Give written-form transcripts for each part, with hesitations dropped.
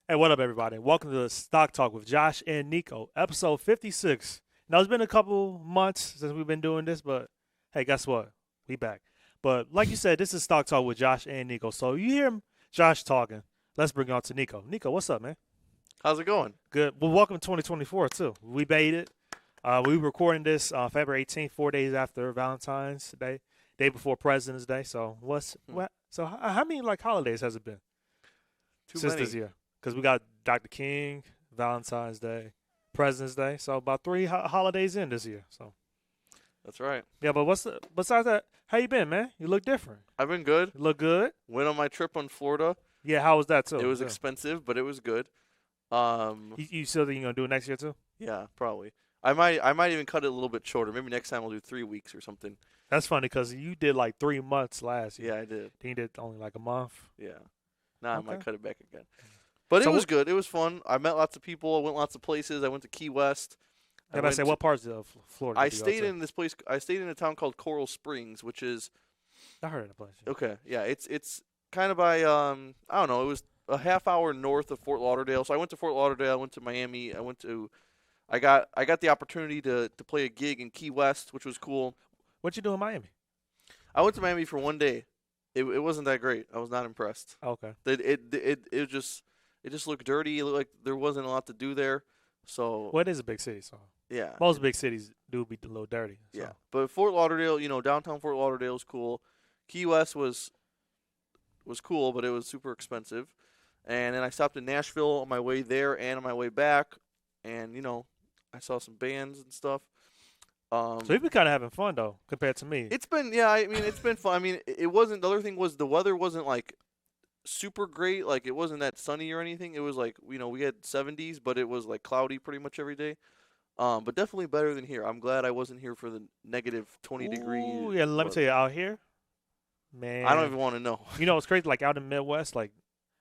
Hey, what up, everybody? Welcome to the Stock Talk with Josh and Nico, episode 56. Now, it's been a couple months since we've been doing this, but hey, guess what? We back. But like you said, this is Stock Talk with Josh and Nico. So you hear Josh talking. Let's bring it on to Nico. Nico, what's up, man? How's it going? Good. Well, welcome to 2024, too. We made it. We were recording this February 18th, 4 days after Valentine's Day, day before President's Day. So Hmm. what? So how many holidays has it been Too since many. this year? Because we got Dr. King, Valentine's Day, President's Day. So about three holidays in this year. So That's right. yeah, but besides that? How you been, man? You look different. I've been good. You look good. Went on my trip on Florida. Yeah, how was that too? It was Yeah. expensive, but it was good. You still think you're gonna do it next year too? Yeah, probably. I might even cut it a little bit shorter. Maybe next time we'll do 3 weeks or something. That's funny because you did like 3 months last year. Yeah, I did. Then you did only like a month. Yeah. Now I Okay. might cut it back again. But So it was what? good. It was fun. I met lots of people. I went lots of places. I went to Key West. I I say went. what parts of Florida I did you go stayed to? in this place. I stayed in a town called Coral Springs, which is I heard of the place. okay. Yeah, it's kind of by I don't know. It was a half hour north of Fort Lauderdale. So I went to Fort Lauderdale. I went to Miami. I got the opportunity to play a gig in Key West, which was cool. What you do in Miami? I went to Miami for one day. It wasn't that great. I was not impressed. Okay. It just looked dirty. It looked like there wasn't a lot to do there. So Well, it is a big city, so yeah, most big cities do be a little dirty. So. yeah. But Fort Lauderdale, downtown Fort Lauderdale was cool. Key West was cool, but it was super expensive. And then I stopped in Nashville on my way there and on my way back, and I saw some bands and stuff. So you've been kind of having fun though, compared to me. It's been yeah, I mean it's been fun. I mean it wasn't the other thing was the weather wasn't like super great. Like it wasn't that sunny or anything. It was like we had 70s, but it was like cloudy pretty much every day. But definitely better than here. I'm glad I wasn't here for the negative 20 Ooh, degree yeah. Let me tell weather. you, out here, man. I don't even want to know. It's crazy. Like out in the Midwest, like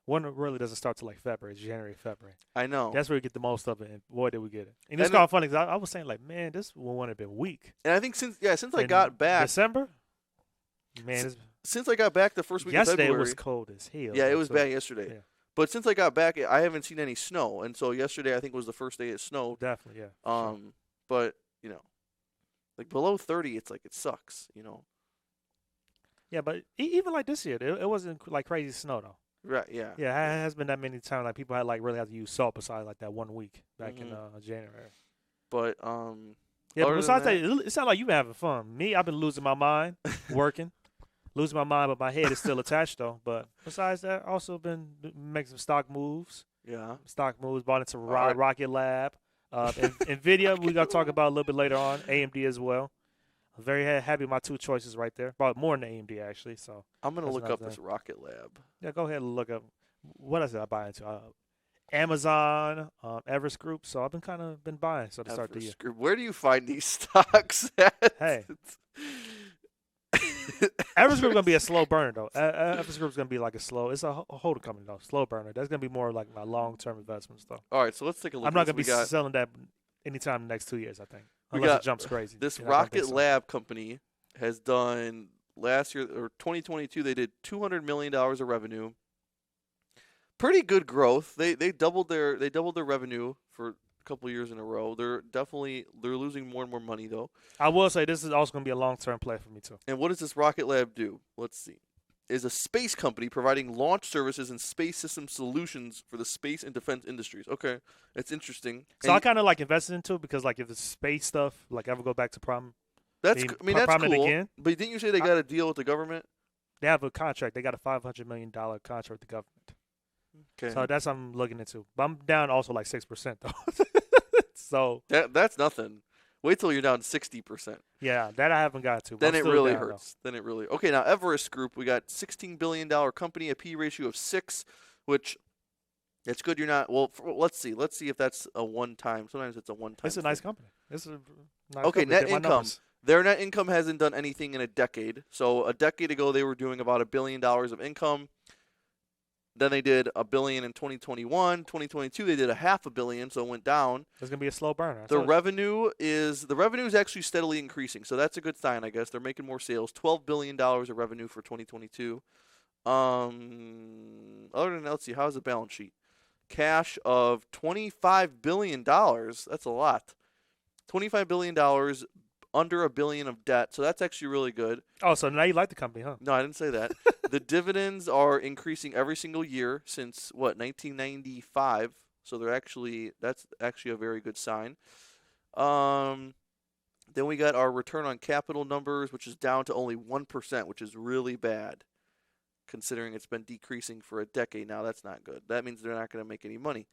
winter really doesn't start till like February, January, February. I know. That's where we get the most of it, and boy, did we get it. And it's And kind of funny because I was saying like, man, this one have been weak. I think since I In got back December, man, since I got back the first week of yesterday it February. was cold as hell. Yeah, it though, was too. bad yesterday. Yeah. But since I got back, I haven't seen any snow, and so yesterday I think was the first day it snowed. Definitely, yeah. for sure. But like below 30, it's like it sucks. Yeah, but even like this year, it wasn't like crazy snow though. Right? Yeah. Yeah, it has been that many times like people had like really had to use salt besides like that 1 week back in Mhm. January. But Yeah, but other than besides that, that, it's not like you been having fun. Me, I've been losing my mind working, losing my mind, but my head is still attached though. But besides that, also been making some stock moves. yeah. Stock moves, bought into Alright. Rocket Lab, Nvidia. We got to talk about a little bit later on. AMD as well. I'm very happy with my two choices right there. Bought more than AMD actually. So I'm gonna that's look another up thing. this Rocket Lab. Yeah, go ahead and look up what else did I buy into. Amazon, Everest Group. So I've been kind of been buying so to start the year. Everest Group. Where do you find these stocks at? Hey. Everest Group gonna be a slow burner though. Everest Group's gonna be like a slow. It's a holding company though, slow burner. That's gonna be more like my long term investments though. All right, so let's take a look. I'm not at gonna be this. We got selling that anytime in the next 2 years. I think We unless got it jumps crazy. this You're not gonna think Rocket so. Lab company has done last year or 2022. They did $200 million of revenue. Pretty good growth. They doubled their revenue for a couple years in a row. They're losing more and more money though. I will say this is also gonna be a long term play for me too. And what does this Rocket Lab do? Let's see. Is a space company providing launch services and space system solutions for the space and defense industries. Okay, that's interesting. So And I kind of like invested into it because like if the space stuff like ever go back to problem, that's mean, I mean that's prominent cool. again? But didn't you say they got a deal with the government? they have a contract. They got a $500 million contract with the government. Okay, So that's what I'm looking into. But I'm down also like 6% though. So that's nothing. Wait till you're down 60%. yeah, that I haven't got to. But Then I'm it still really down, though. hurts. Then it really okay. Now Everest Group, we got $16 billion company, a P ratio of 6, which it's good. You're not well. Let's see. Let's see if that's a one time. Sometimes it's a one time. It's a nice company. It's a nice Okay, company. net Did my income. numbers. Their net income hasn't done anything in a decade. So a decade ago, they were doing about $1 billion of income. Then they did $1 billion in 2021. 2022, they did $500 million, so it went down. It's gonna be a slow burner. I The told you. revenue is actually steadily increasing, so that's a good sign, I guess. They're making more sales. $12 billion of revenue for 2022. Other than that, let's see, how's the balance sheet? cash of $25 billion. That's a lot. $25 billion, under $1 billion of debt. So that's actually really good. Oh, so now you like the company, huh? No, I didn't say that. The dividends are increasing every single year since, 1995. So that's actually a very good sign. Then we got our return on capital numbers, which is down to only 1%, which is really bad, considering it's been decreasing for a decade now. That's not good. That means they're not going to make any money.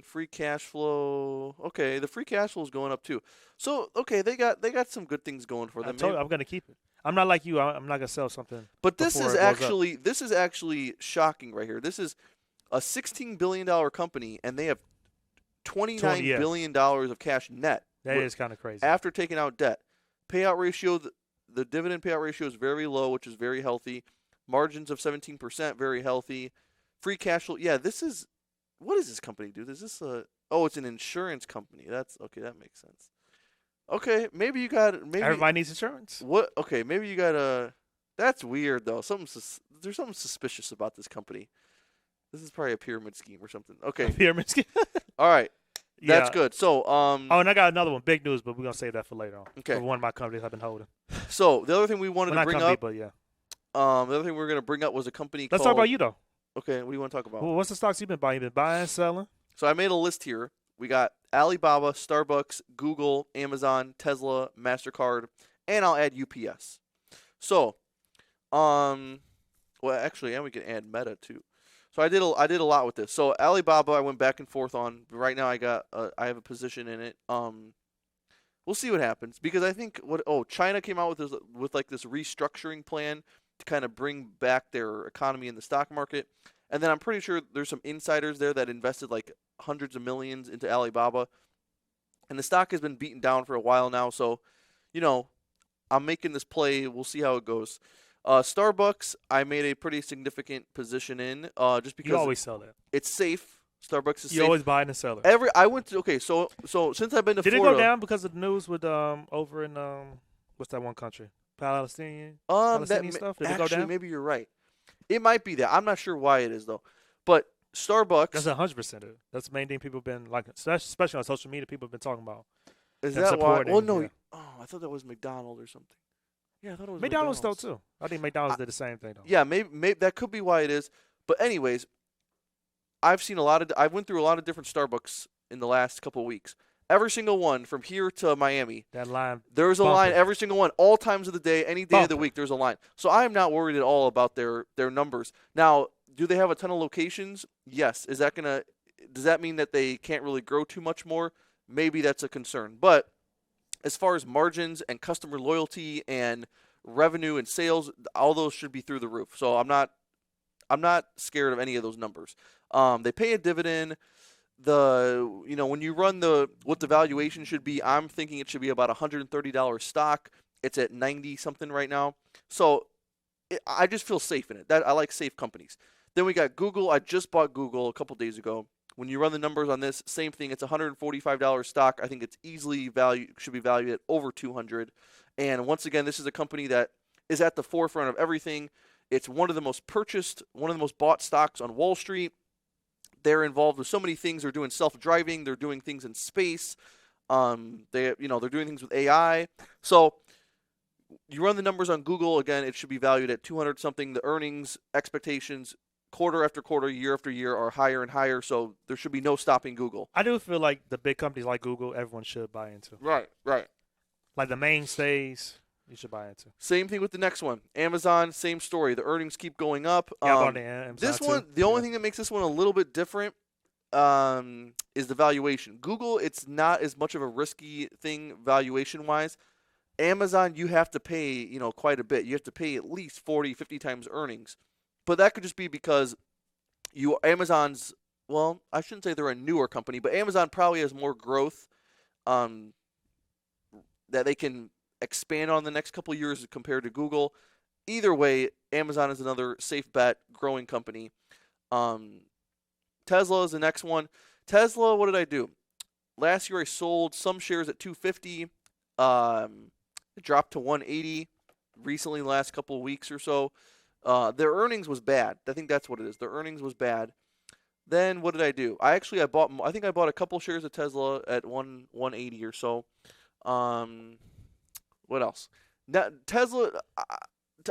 Free cash flow. Okay, the free cash flow is going up too. So they got some good things going for them. I'm going to keep it. I'm not like you. I'm not going to sell something. But this before is it goes up. actually shocking right here. This is a $16 billion company, and they have $29 billion of cash net. That is kind of crazy. After taking out debt. Payout ratio, the dividend payout ratio is very low, which is very healthy. Margins of 17%, very healthy. Free cash flow. Yeah, what does this company do? Is this it's an insurance company. That's okay, that makes sense. Okay, maybe everybody needs insurance. What? Okay, maybe you got that's weird though. There's something suspicious about this company. This is probably a pyramid scheme or something. Okay. A pyramid scheme. All right. That's good. So, and I got another one. Big news, but we're gonna save that for later on. Okay. For one of my companies I've been holding. So the other thing we wanted to bring up. But yeah. The other thing we were gonna bring up was a company. Let's talk about you though. Okay. What do you want to talk about? Well, what's the stocks you've been buying? You've been buying, selling. So I made a list here. We got Alibaba, Starbucks, Google, Amazon, Tesla, MasterCard, and I'll add UPS. So, and we can add Meta too. So I did a lot with this. So Alibaba, I went back and forth on. Right now, I have a position in it. We'll see what happens because I think China came out with this restructuring plan to kind of bring back their economy in the stock market, and then I'm pretty sure there's some insiders there that invested like hundreds of millions into Alibaba, and the stock has been beaten down for a while now. So, I'm making this play. We'll see how it goes. Starbucks, I made a pretty significant position in, just because you always sell that. It's safe. Starbucks is safe. You always buy and sell it. I went to so since I've been to Did Florida, it go down because of the news with over in what's that one country? Palestinian stuff? Did it go down? Maybe you're right. It might be that. I'm not sure why it is though. But Starbucks. That's 100%. That's the main thing people have been like, especially on social media. People have been talking about. Is that why? Well, no. Yeah. I thought that was McDonald's or something. Yeah, I thought it was McDonald's though too. I think McDonald's did the same thing though. Yeah, maybe that could be why it is. But anyways, I went through a lot of different Starbucks in the last couple of weeks. Every single one from here to Miami. That line. There's a line every single one, all times of the day, any day of the week. There's a line. So I am not worried at all about their numbers. Now, do they have a ton of locations? Yes. Does that mean that they can't really grow too much more? Maybe that's a concern. But as far as margins and customer loyalty and revenue and sales, all those should be through the roof. So I'm not scared of any of those numbers. They pay a dividend. When you run what the valuation should be, I'm thinking it should be about $130 stock. It's at 90 something right now. So I just feel safe in it. I like safe companies. Then we got Google. I just bought Google a couple days ago. When you run the numbers on this, same thing. It's $145 stock. I think it's should be valued at over $200. And once again, this is a company that is at the forefront of everything. It's one of the most bought stocks on Wall Street. They're involved with so many things. They're doing self-driving. They're doing things in space. They're doing things with AI. So you run the numbers on Google again. It should be valued at 200 something. The earnings expectations, quarter after quarter, year after year, are higher and higher. So there should be no stopping Google. I do feel like the big companies like Google, everyone should buy into. Right. Like the mainstays. You should buy into. Same thing with the next one. Amazon, same story. The earnings keep going up. This one, the only thing that makes this one a little bit different is the valuation. Google, it's not as much of a risky thing valuation-wise. Amazon, you have to pay, quite a bit. You have to pay at least 40, 50 times earnings. But that could just be because Amazon's, well, I shouldn't say they're a newer company, but Amazon probably has more growth that they can expand on the next couple of years compared to Google. Either way, Amazon is another safe bet, growing company. Tesla is the next one. Tesla, what did I do? Last year I sold some shares at $250. It dropped to $180 recently, the last couple of weeks or so. Their earnings was bad. I think that's what it is. Their earnings was bad. Then what did I do? I think I bought a couple shares of Tesla at 180 or so. Um, what else? Now, Tesla.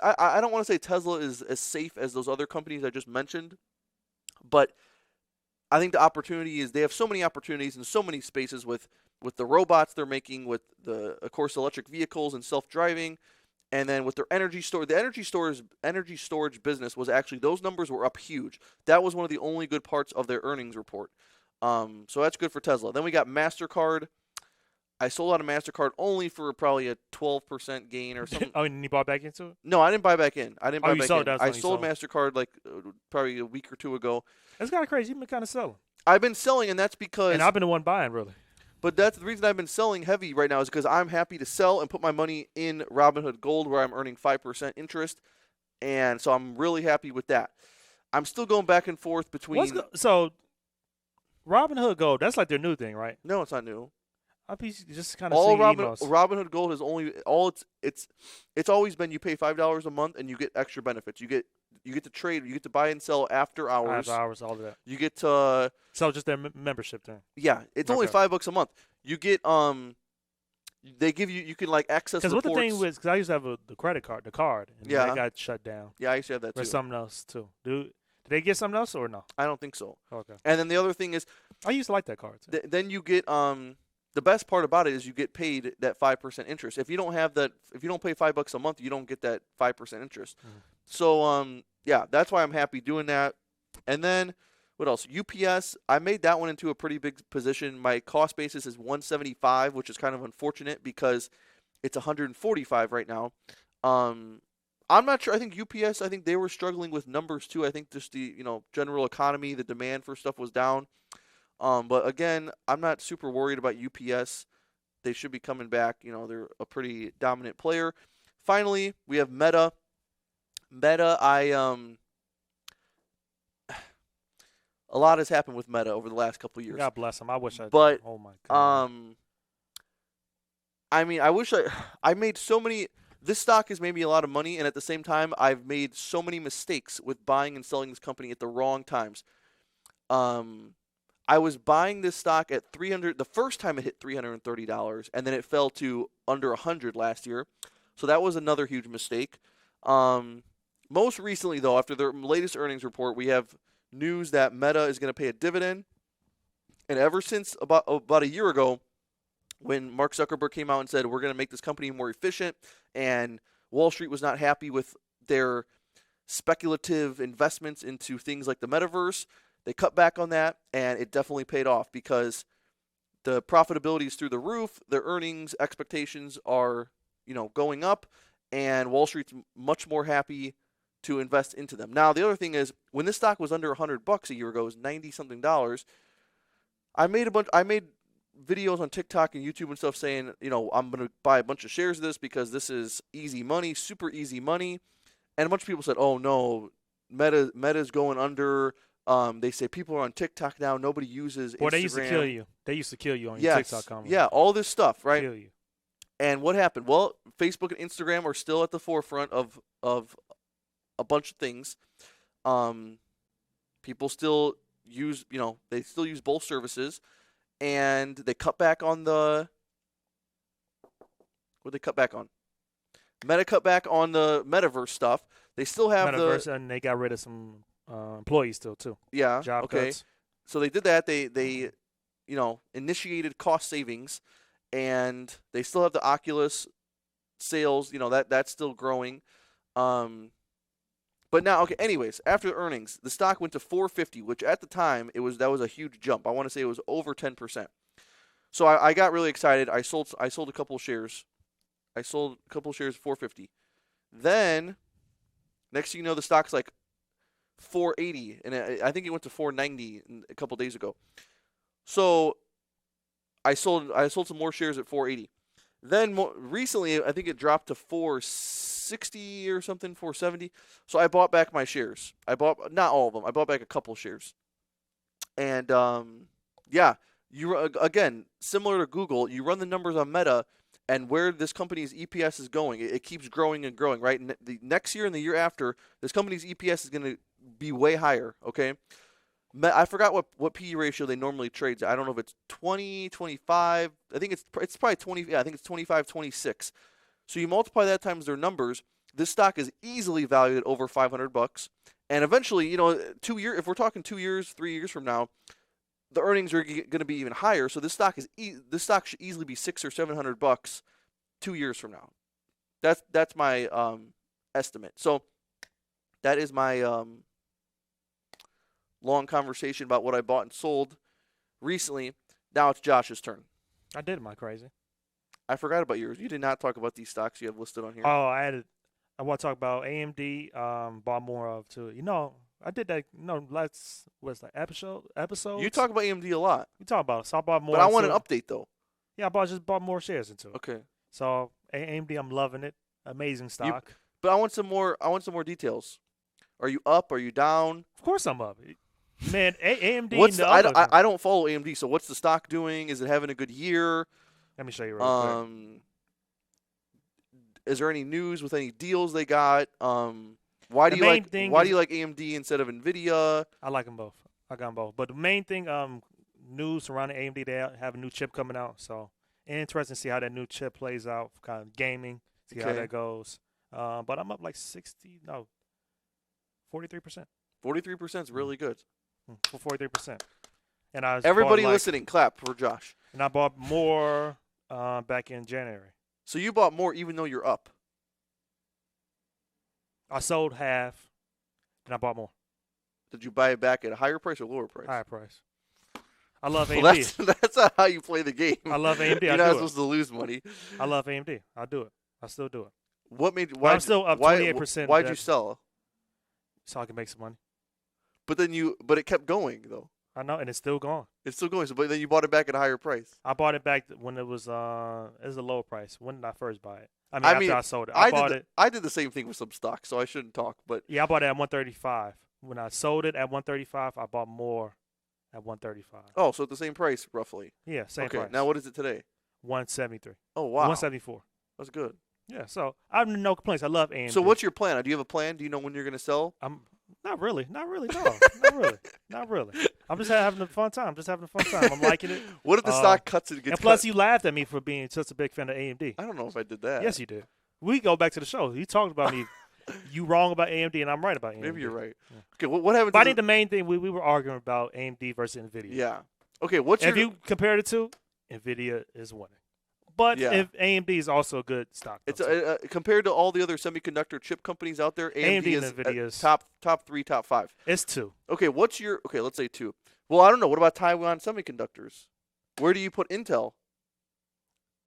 I don't want to say Tesla is as safe as those other companies I just mentioned, but I think the opportunity is they have so many opportunities in so many spaces with the robots they're making, with the of course electric vehicles and self-driving, and then with their the energy storage business was actually, those numbers were up huge. That was one of the only good parts of their earnings report. So that's good for Tesla. Then we got Mastercard. I sold out of Mastercard only for probably a 12% gain or something. Oh, and you bought back into it? No, I didn't buy back in. I didn't buy you back sold, in. that's I when you sold sold. Mastercard like probably a week or two ago. That's kind of crazy. You've been kind of selling. I've been selling, and that's because. And I've been the one buying, really. But that's the reason I've been selling heavy right now, is because I'm happy to sell and put my money in Robinhood Gold, where I'm earning 5% interest, and so I'm really happy with that. I'm still going back and forth between. So, Robinhood Gold, that's like their new thing, right? No, it's not new. I just kind of All seeing emails. Robinhood Gold is only it's always been, you pay $5 a month and you get extra benefits. You get to trade, you get to buy and sell after hours. After hours, all of that. You get to So just their membership thing. yeah, it's only Okay. $5 a month. You get they give you can like access Because reports. what the thing was, because I used to have the credit card, and Yeah. that got shut down. Yeah, I used to have that too. There's something else too. Did they get something else or no? I don't think so. Okay. And then the other thing is, I used to like that card too. then you get the best part about it is you get paid that 5% interest. If you don't have that, if you don't pay $5 a month, you don't get that 5% interest. Mhm. So yeah, that's why I'm happy doing that. And then what else? UPS, I made that one into a pretty big position. My cost basis is 175, which is kind of unfortunate because it's 145 right now. I'm not sure. I think UPS, I think they were struggling with numbers too. I think just the general economy, the demand for stuff was down. But again, I'm not super worried about UPS. They should be coming back. They're a pretty dominant player. Finally, we have Meta. Meta, a lot has happened with Meta over the last couple of years. God bless them. I wish I. But oh my God. I mean, I wish I made so many. This stock has made me a lot of money, and at the same time, I've made so many mistakes with buying and selling this company at the wrong times. I was buying this stock at $300. The first time it hit $330, and then it fell to under $100 last year. So that was another huge mistake. Most recently, though, after their latest earnings report, we have news that Meta is going to pay a dividend. And ever since about a year ago, when Mark Zuckerberg came out and said, we're going to make this company more efficient, and Wall Street was not happy with their speculative investments into things like the metaverse, they cut back on that, and it definitely paid off because the profitability is through the roof. Their earnings expectations are, going up, and Wall Street's much more happy to invest into them. Now, the other thing is, when this stock was under $100 a year ago, it was $90-something. I made videos on TikTok and YouTube and stuff saying, I'm going to buy a bunch of shares of this because this is easy money, super easy money. And a bunch of people said, oh no, Meta's going under. They say people are on TikTok now. Nobody uses Instagram. Boy, they used to kill you. They used to kill you on your TikTok comments. Yeah, all this stuff, right? Kill you. And what happened? Well, Facebook and Instagram are still at the forefront of a bunch of things. People still use, they still use both services. And they cut back on what did they cut back on? Meta cut back on the metaverse stuff. They still have metaverse, and they got rid of some employees still too. Yeah. Job okay. cuts. So they did that. They initiated cost savings, and they still have the Oculus sales. That's still growing. But now, okay. Anyways, after the earnings, the stock went to $450, which at the time that was a huge jump. I want to say it was over 10%. So I got really excited. I sold a couple of shares. I sold a couple of shares at $450. Then, next thing you know, the stock's like $480, and I think it went to $490 a couple of days ago. So I sold some more shares at $480. Then recently, I think it dropped to $460 or something, $470. So I bought back my shares. I bought not all of them. I bought back a couple shares. And yeah, again, similar to Google, you run the numbers on Meta, and where this company's EPS is going, it keeps growing and growing. Right, the next year and the year after, this company's EPS is going to be way higher. Okay. I forgot what PE ratio they normally trade. I don't know if it's 20, 25. I think it's probably 20. Yeah, I think it's 25, 26. So you multiply that times their numbers. This stock is easily valued at over $500. And eventually, 2 years. If we're talking 2 years, 3 years from now, the earnings are going to be even higher. So this stock should easily be $600 or $700 2 years from now. That's my estimate. So that is my long conversation about what I bought and sold recently. Now it's Josh's turn. I did. Am I crazy? I forgot about yours. You did not talk about these stocks you have listed on here. Oh, I want to talk about AMD. Bought more of too. I did that. What's that episode? You talk about AMD a lot. We talk about it. So I bought more. But I want an update though. Yeah, I just bought more shares into it. Okay. So AMD, I'm loving it. Amazing stock. But I want some more details. Are you up? Are you down? Of course I'm up. Man, AMD. I don't follow AMD. So what's the stock doing? Is it having a good year? Let me show you real quick. Is there any news with any deals they got? Why do you like AMD instead of Nvidia? I like them both. I got them both. But the main thing, news surrounding AMD, they have a new chip coming out. So interesting to see how that new chip plays out, kind of gaming, see how that goes. But I'm up like 43%. 43% is really good. For 43%. And everybody listening, clap for Josh. And I bought more back in January. So you bought more even though you're up. I sold half, and I bought more. Did you buy it back at a higher price or lower price? Higher price. I love AMD. Well, that's not how you play the game. I love AMD. You're not supposed to lose money. I love AMD. I do it. I still do it. What made? Why? I'm still up 28%. Why'd you sell? So I can make some money. But it kept going though. I know, and it's still going. It's still going. So, but then you bought it back at a higher price. I bought it back when it was a lower price. When did I first buy it? After I sold it. I did the same thing with some stock, so I shouldn't talk. But yeah, I bought it at 135. When I sold it at 135, I bought more at 135. Oh, so at the same price roughly. Yeah, same price. Now what is it today? 173. Oh wow. 174. That's good. Yeah, so I have no complaints. I love AMD. So what's your plan? Do you have a plan? Do you know when you're going to sell? Not really. No, not really. I'm just having a fun time. I'm liking it. What if the stock cuts and gets And plus, you laughed at me for being such a big fan of AMD. I don't know if I did that. Yes, you did. We go back to the show. You talked about me. You wrong about AMD, and I'm right about AMD. Maybe you're right. Yeah. Okay, what happened? But I think the main thing we were arguing about AMD versus Nvidia. Yeah. Okay, if you compare the two, Nvidia is winning. But if AMD is also a good stock. It's compared to all the other semiconductor chip companies out there, AMD is Nvidia's top 3, top 5. It's 2. Okay, let's say 2. Well, I don't know. What about Taiwan Semiconductors? Where do you put Intel?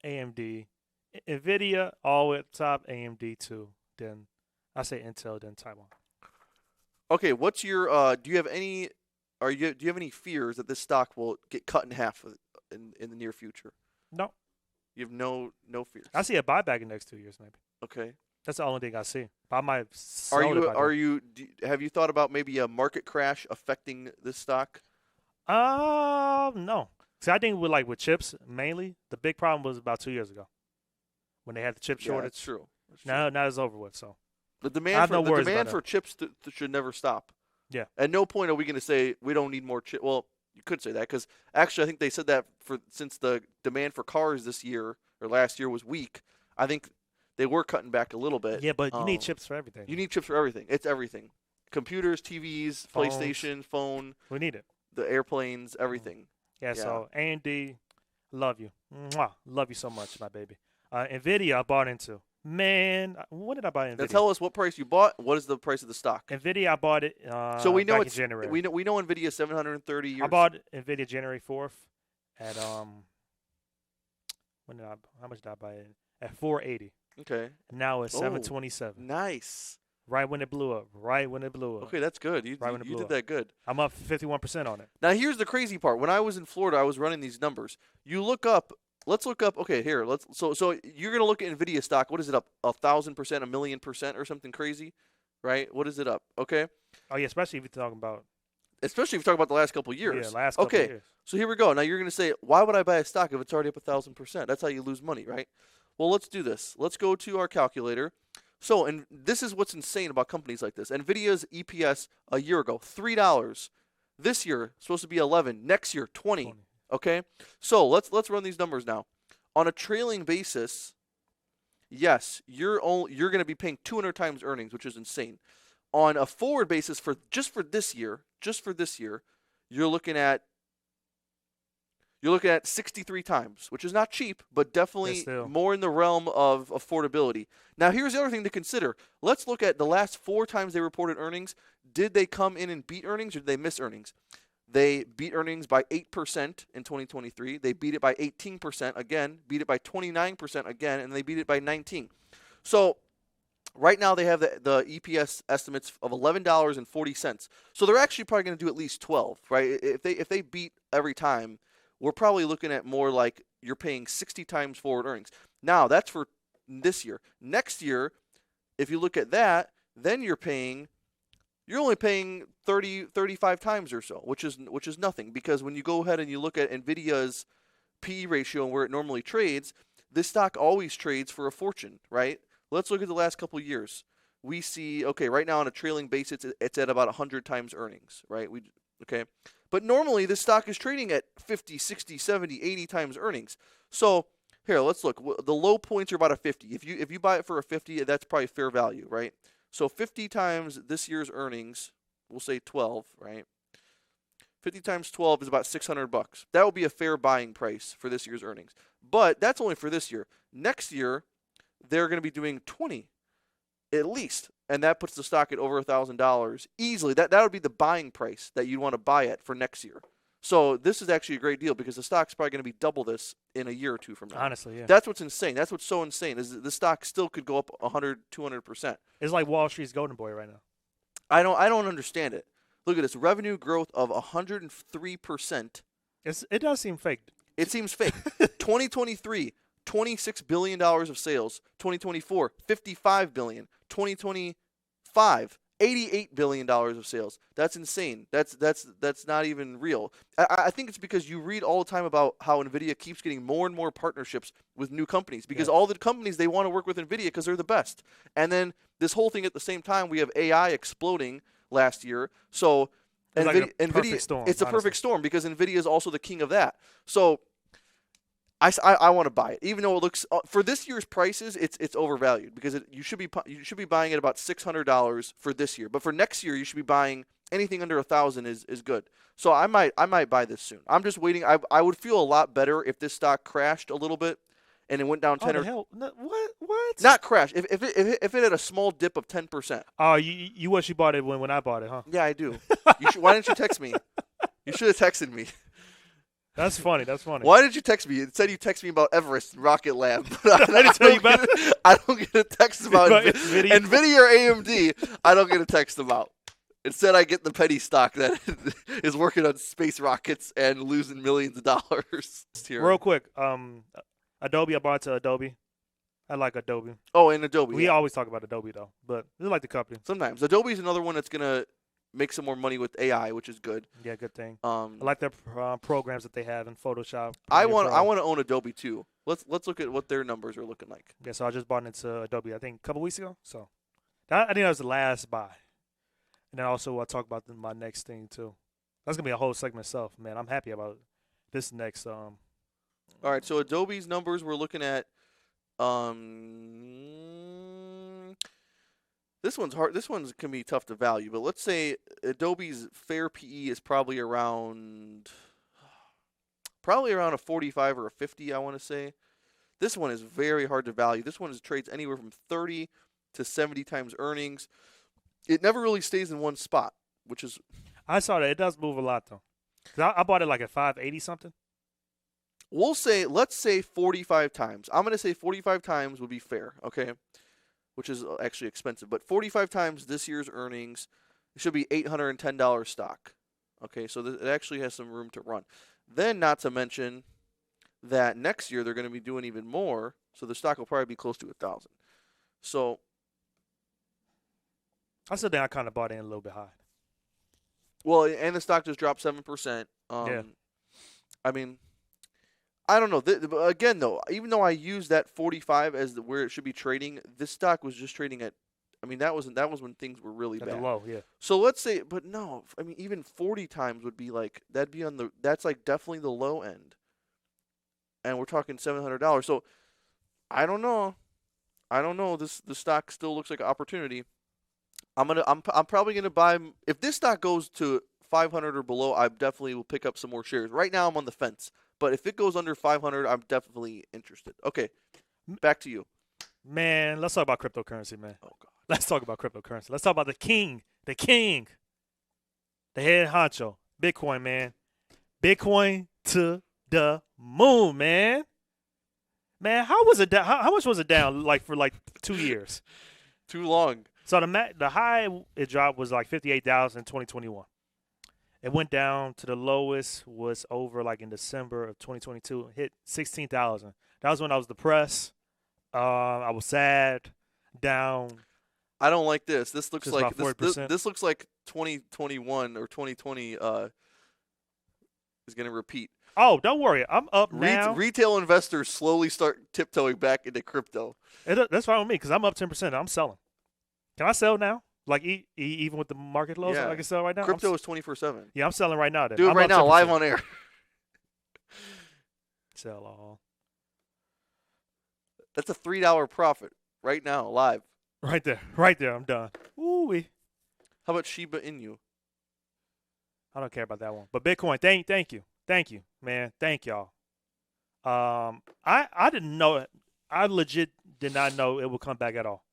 AMD. Nvidia all at top, AMD 2. Then I say Intel, then Taiwan. Okay, what's your do you have any fears that this stock will get cut in half in the near future? No. You have no fears. I see a buyback in the next 2 years, maybe. Okay. That's the only thing I see. But I might have you thought about maybe a market crash affecting this stock? No. See, I think with chips mainly, the big problem was about 2 years ago when they had the chip shortage. That's true. Now it's over with. So the demand for chips should never stop. Yeah. At no point are we going to say we don't need more chips. Well, you could say that because actually I think they said that since the demand for cars this year or last year was weak. I think they were cutting back a little bit. Yeah, but you need chips for everything. You need chips for everything. It's everything. Computers, TVs, Phones. PlayStation, phone. We need it. The airplanes, everything. Yeah. So AMD, love you. Mwah. Love you so much, my baby. Nvidia, I bought into. Man, when did I buy Nvidia? Now tell us what price you bought. What is the price of the stock? Nvidia, I bought it. So we know back in January. We know Nvidia is 730 years. I bought Nvidia January 4th at how much did I buy it? At 480. Okay. Now it's 727. Nice. Right when it blew up. Okay, that's good. You did that good. I'm up 51% on it. Now here's the crazy part. When I was in Florida, I was running these numbers. You look up. Let's look up. Okay, here. So you're gonna look at Nvidia stock. What is it up? 1,000%, 1,000,000%, or something crazy, right? What is it up? Okay. Oh yeah, especially if you're talking about. Especially if you're talking about the last couple of years. Yeah, last couple of years. So here we go. Now you're gonna say, why would I buy a stock if it's already up 1,000%? That's how you lose money, right? Well, let's do this. Let's go to our calculator. So, and this is what's insane about companies like this. Nvidia's EPS a year ago, $3. This year supposed to be 11. Next year 20. 20. Okay, so let's run these numbers now. On a trailing basis, yes, you're going to be paying 200 times earnings, which is insane. On a forward basis for this year, you're looking at 63 times, which is not cheap, but definitely more in the realm of affordability. Now, here's the other thing to consider. Let's look at the last 4 times they reported earnings. Did they come in and beat earnings, or did they miss earnings? They beat earnings by 8% in 2023. They beat it by 18% again, beat it by 29% again, and they beat it by 19%. So right now they have the EPS estimates of $11.40. So they're actually probably going to do at least 12, right? If they beat every time, we're probably looking at more like you're paying 60 times forward earnings. Now, that's for this year. Next year, if you look at that, then you're only paying 35 times or so, which is nothing, because when you go ahead and you look at Nvidia's PE ratio and where it normally trades, this stock always trades for a fortune, right? Let's look at the last couple of years. We see, okay, right now on a trailing basis, it's at about 100 times earnings, right? Okay. But normally this stock is trading at 50, 60, 70, 80 times earnings. So here, let's look. The low points are about a 50. If you buy it for a 50, that's probably fair value, right? So 50 times this year's earnings, we'll say 12, right? 50 times 12 is about $600. That would be a fair buying price for this year's earnings. But that's only for this year. Next year, they're going to be doing 20 at least, and that puts the stock at over $1,000 easily. That would be the buying price that you'd want to buy it for next year. So this is actually a great deal, because the stock's probably going to be double this in a year or two from now. Honestly, yeah. That's what's insane. That's what's so insane, is that the stock still could go up 100, 200%. It's like Wall Street's golden boy right now. I don't understand it. Look at this revenue growth of 103%. It does seem fake. It seems fake. 2023, $26 billion of sales. 2024, $55 billion. 2025, $88 billion of sales. That's insane. That's not even real. I think it's because you read all the time about how NVIDIA keeps getting more and more partnerships with new companies, because all the companies, they want to work with NVIDIA because they're the best. And then this whole thing at the same time, we have AI exploding last year. So it's NVIDIA, like a perfect storm, it's a perfect storm, because NVIDIA is also the king of that. So I want to buy it, even though it looks for this year's prices, it's overvalued, because you should be buying it about $600 for this year, but for next year you should be buying anything under $1,000 is good. So I might buy this soon. I'm just waiting. I would feel a lot better if this stock crashed a little bit and it went down 10 or hell, no, what? Not crash. If it had a small dip of 10%. Oh, you wish you bought it when I bought it, huh? Yeah, I do. Why didn't you text me? You should have texted me. That's funny. Why did you text me? It said you texted me about Everest and Rocket Lab. But I don't get a text about NVIDIA or AMD. I don't get a text about. Instead, I get the penny stock that is working on space rockets and losing millions of dollars. Real quick, Adobe. I bought to Adobe. I like Adobe. Oh, and Adobe. We always talk about Adobe though, but I like the company. Sometimes Adobe's another one that's gonna make some more money with AI, which is good. Yeah, good thing. I like their programs that they have in Photoshop. I want to own Adobe too. Let's look at what their numbers are looking like. Yeah, so I just bought into Adobe, I think a couple weeks ago. So I think that was the last buy. And then also I'll talk about my next thing too. That's gonna be a whole segment itself, man. I'm happy about this next. All right, so Adobe's numbers we're looking at. This one's hard. This one's can be tough to value, but let's say Adobe's fair PE is probably around a 45 or a 50. I want to say. This one is very hard to value. This one trades anywhere from 30 to 70 times earnings. It never really stays in one spot, which is. I saw that it does move a lot though. 'Cause I bought it like at 580 something. Let's say 45 times. I'm going to say 45 times would be fair, okay? Which is actually expensive. But 45 times this year's earnings, it should be $810 stock. Okay, so it actually has some room to run. Then, not to mention that next year they're going to be doing even more, so the stock will probably be close to 1,000. So I still think I kind of bought in a little bit high. Well, and the stock just dropped 7%. Yeah. I mean, I don't know. Again, though, even though I use that 45 as where it should be trading, this stock was just trading at I mean, that was when things were really At the bad. low, yeah. So let's say, but no, I mean, even 40 times would be like that's like definitely the low end, and we're talking $700. So I don't know. The stock still looks like an opportunity. I'm probably gonna buy if this stock goes to 500 or below. I definitely will pick up some more shares. Right now I'm on the fence, but if it goes under 500, I'm definitely interested. Okay, back to you. Man, let's talk about cryptocurrency, man. Oh God. Let's talk about cryptocurrency. Let's talk about the king, the head honcho, Bitcoin, man. Bitcoin to the moon, man. Man, how was it down? How much was it down? Like for like 2 years. Too long. So the high it dropped was like 58,000 in 2021. It went down to the lowest was over like in December of 2022. Hit 16,000. That was when I was depressed. I was sad, down. I don't like this. This looks Just like about 40%. this looks like 2021 or 2020 is going to repeat. Oh, don't worry. I'm up now. Retail investors slowly start tiptoeing back into crypto. That's fine with me because I'm up 10%. I'm selling. Can I sell now? Like even with the market lows, Yeah. I can sell right now. Crypto is 24/7. Yeah, I'm selling right now. Then. Do it I'm right up now, 10%. live on air. Sell all. That's a $3 profit right now, live. Right there. I'm done. Ooh wee. How about Shiba Inu? I don't care about that one. But Bitcoin, thank you, man. Thank y'all. I didn't know it. I legit did not know it would come back at all.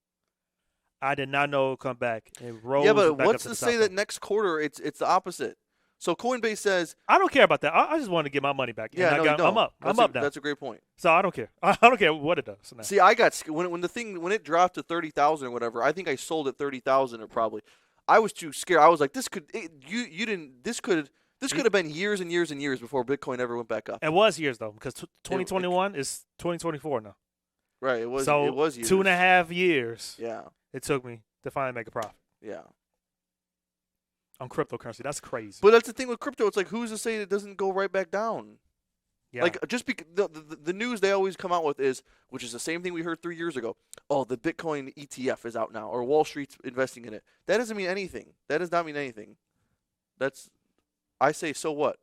I did not know it would come back. It rose. Yeah, but back what's up to the say top that end. next quarter it's the opposite? So Coinbase says, I don't care about that. I just want to get my money back. yeah, And no, you don't. I'm up. I'm up now. That's a great point. So I don't care. I don't care what it does. Now. See, I got when it dropped to 30,000 or whatever. I think I sold at 30,000 or probably. I was too scared. I was like, this could have been years and years and years before Bitcoin ever went back up. It was years though, because 2021 is 2024 now. Right. It was. So it was years. 2.5 years. Yeah. It took me to finally make a profit Yeah. on cryptocurrency. That's crazy. But that's the thing with crypto. It's like, who's to say it doesn't go right back down? Yeah. Like, just because the news they always come out with is, which is the same thing we heard 3 years ago. Oh, the Bitcoin ETF is out now, or Wall Street's investing in it. That doesn't mean anything. That does not mean anything. I say, so what?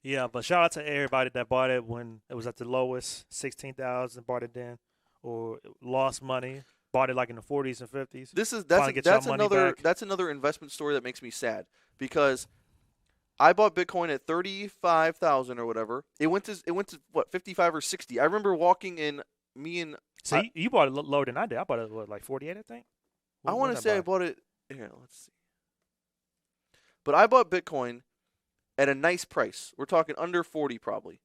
Yeah, but shout out to everybody that bought it when it was at the lowest, 16,000, bought it then, or lost money, bought it like in the 40s and 50s. That's another investment story that makes me sad because I bought Bitcoin at 35,000 or whatever. It went to what, 55 or 60. I remember walking in. See, you bought it lower than I did. I bought it like 48, I think. I want to say I bought it. Here, let's see. But I bought Bitcoin at a nice price. We're talking under 40 probably.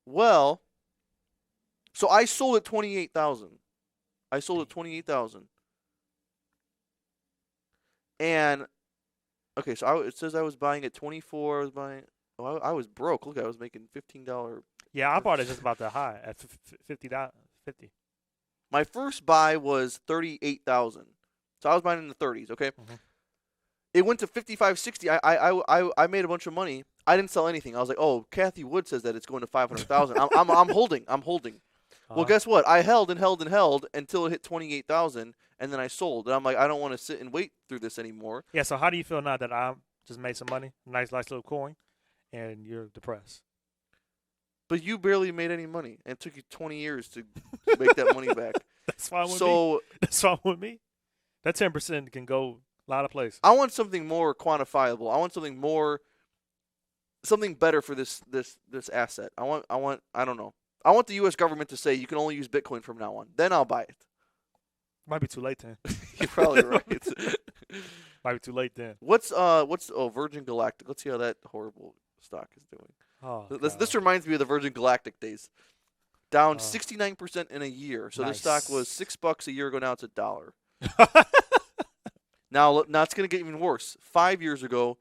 Well, so I sold at 28,000. I sold at 28,000. And okay, so it says I was buying at 24. I was buying. Oh, I was broke. Look, I was making $15. Yeah, I bought it just about that high at $50. My first buy was 38,000. So I was buying in the 30s. Okay. Mhm. It went to 55, 60. I made a bunch of money. I didn't sell anything. I was like, oh, Kathy Wood says that it's going to 500,000. I'm holding. Well, guess what? I held and held and held until it hit 28,000, and then I sold. And I'm like, I don't want to sit and wait through this anymore. Yeah, so how do you feel now that I just made some money, nice little coin, and you're depressed? But you barely made any money, and it took you 20 years to make that money back. That's fine with me. So That's fine with me. That 10% can go a lot of places. I want something more quantifiable. I want something better for this asset. I don't know. I want the U.S. government to say you can only use Bitcoin from now on. Then I'll buy it. Might be too late then. You're probably right. Might be too late then. What's Virgin Galactic? Let's see how that horrible stock is doing. Oh, This reminds me of the Virgin Galactic days. Down 69% in a year. So Nice. the stock was $6 a year ago. Now it's $1. Now it's going to get even worse. 5 years ago,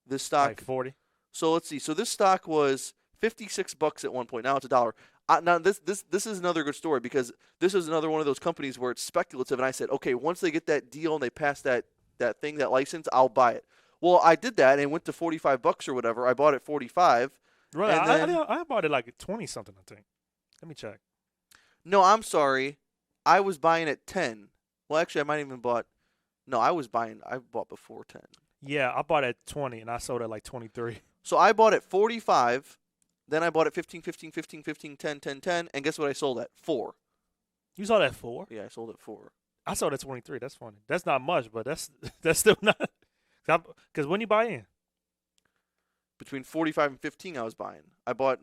this stock. like 40. So let's see. So this stock was $56 at one point. Now it's $1. Now this is another good story because this is another one of those companies where it's speculative. And I said, okay, once they get that deal and they pass that license, I'll buy it. Well, I did that and it went to $45 or whatever. I bought it 45. Really? And I bought it like 20 something, I think. Let me check. No, I'm sorry. I was buying at 10. Well, actually, I might even bought. No, I bought before 10. Yeah, I bought at 20 and I sold at like 23. So I bought at 45, then I bought at 15, 15, 15, 15, 10, 10, 10, and guess what I sold at? 4. You sold at 4? Yeah, I sold at 4. I sold at 23. That's funny. That's not much, but that's still not. Because when you buy in, Between 45 and 15 I was buying. I bought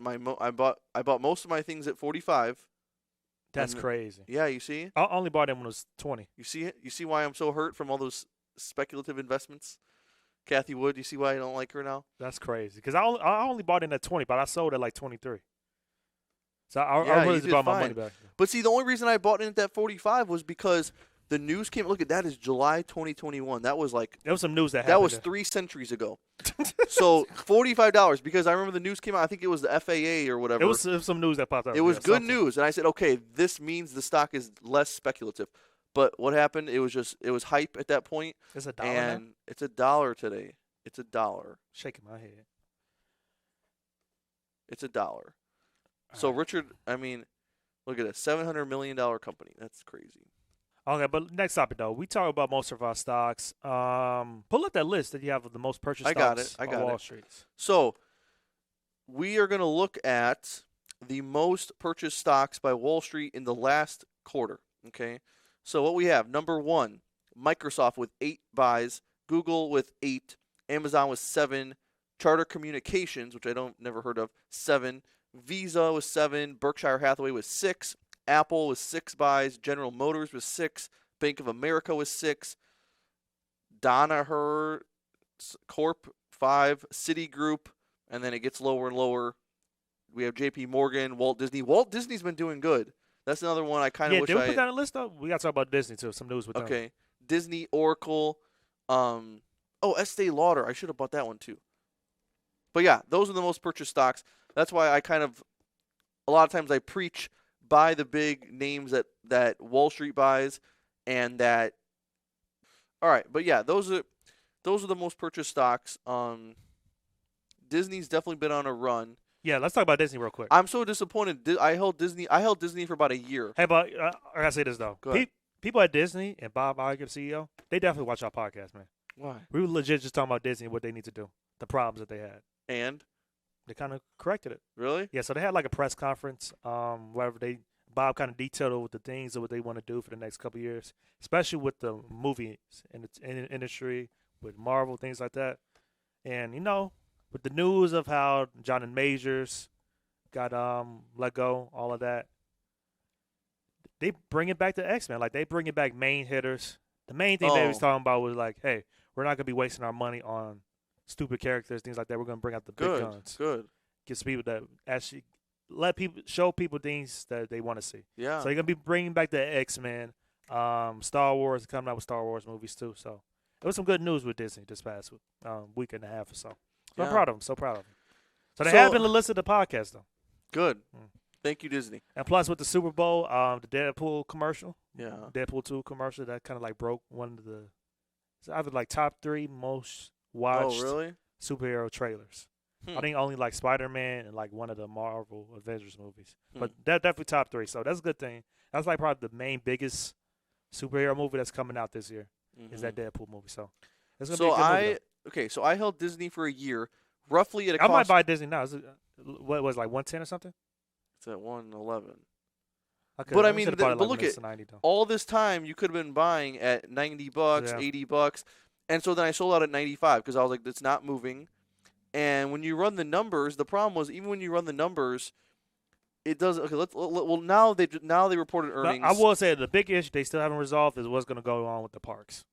most of my things at 45. that's And- crazy. Yeah, you see? I only bought in when it was 20. You see it? You see why I'm so hurt from all those speculative investments? Kathy Wood, you see why I don't like her now? That's crazy. Because I only bought in at 20, but I sold at like 23. So I Yeah, really you just did bought my fine. money back. But see, the only reason I bought in at that 45 was because the news came. Look at that, is July 2021. That was like There was some news that happened. that was 3 centuries ago. So $45 because I remember the news came out. I think it was the FAA or whatever. It was some news that popped up. It was yeah, good something. news, and I said, okay, this means the stock is less speculative. But what happened? It was hype at that point, It's $1 now? and it's $1 today. It's $1. Shaking my head. It's $1. So Alright. Richard, I mean, look at it, $700 million company. That's crazy. Okay, but next topic though. We talk about most of our stocks. Pull up that list that you have of the most purchased I got stocks it. I on got Wall it. Street. So we are going to look at the most purchased stocks by Wall Street in the last quarter. Okay. So what we have, number 1, Microsoft with 8 buys, Google with 8, Amazon with 7, Charter Communications, which I never heard of, 7, Visa with 7, Berkshire Hathaway with 6, Apple with 6 buys, General Motors with 6, Bank of America with 6, Danaher Corp 5, Citigroup, and then it gets lower and lower. We have J.P. Morgan, Walt Disney. Walt Disney's been doing good. That's another one I kind of Yeah, wish did we I. put that on the list though? We got to talk about Disney too. Some news with them. Okay, Disney, Oracle. Estee Lauder. I should have bought that one too. But yeah, those are the most purchased stocks. That's why I a lot of times I preach buy the big names that Wall Street buys, and that. All right, but yeah, those are the most purchased stocks. Disney's definitely been on a run. Yeah, let's talk about Disney real quick. I'm so disappointed. I held Disney for about a year. Hey, but I gotta say this though. Go ahead. People at Disney and Bob Iger, the CEO, they definitely watch our podcast, man. Why? We were legit just talking about Disney and what they need to do, the problems that they had. And They kind of corrected it. really? Yeah, so they had like a press conference, where Bob kind of detailed with the things of what they want to do for the next couple of years, especially with the movies and the industry, with Marvel, things like that. And with the news of how Jonathan Majors got let go, all of that, they bring it back to X-Men. Like they bring it back main hitters. The main thing they was talking about was like, hey, we're not gonna be wasting our money on stupid characters, things like that. We're gonna bring out the big guns. Good. Get people that actually show people things that they want to see. Yeah. So you're gonna be bringing back the X-Men, Star Wars, coming out with Star Wars movies too. So it was some good news with Disney this past week and a half or so. So I'm Yeah. proud of them. So proud of them. So they So- have been listening to the podcast though. Good. Mm. Thank you, Disney. And plus with the Super Bowl, the Deadpool commercial, Yeah. Deadpool 2 commercial, that kind of like broke one of the, it's either like top 3 most watched Oh, really? superhero trailers. Hmm. I think only like Spider-Man and like one of the Marvel Avengers movies. Hmm. But that definitely top 3. So that's a good thing. That's like probably the main biggest superhero movie that's coming out this year is that Deadpool movie. So it's gonna be a good movie. So I held Disney for a year, roughly at a though. I might cost. buy Disney now. Is it, what was it, like 110 or something? It's at 111. Okay, I mean, should've bought it, but like, look when it's at 90 though. All this time, you could have been buying at $90, Yeah. $80, and so then I sold out at 95 because I was like, "It's not moving." And when you run the numbers, the problem was even when you run the numbers, it doesn't. Okay, well now they reported But earnings. I will say the big issue they still haven't resolved is what's going to go on with the parks.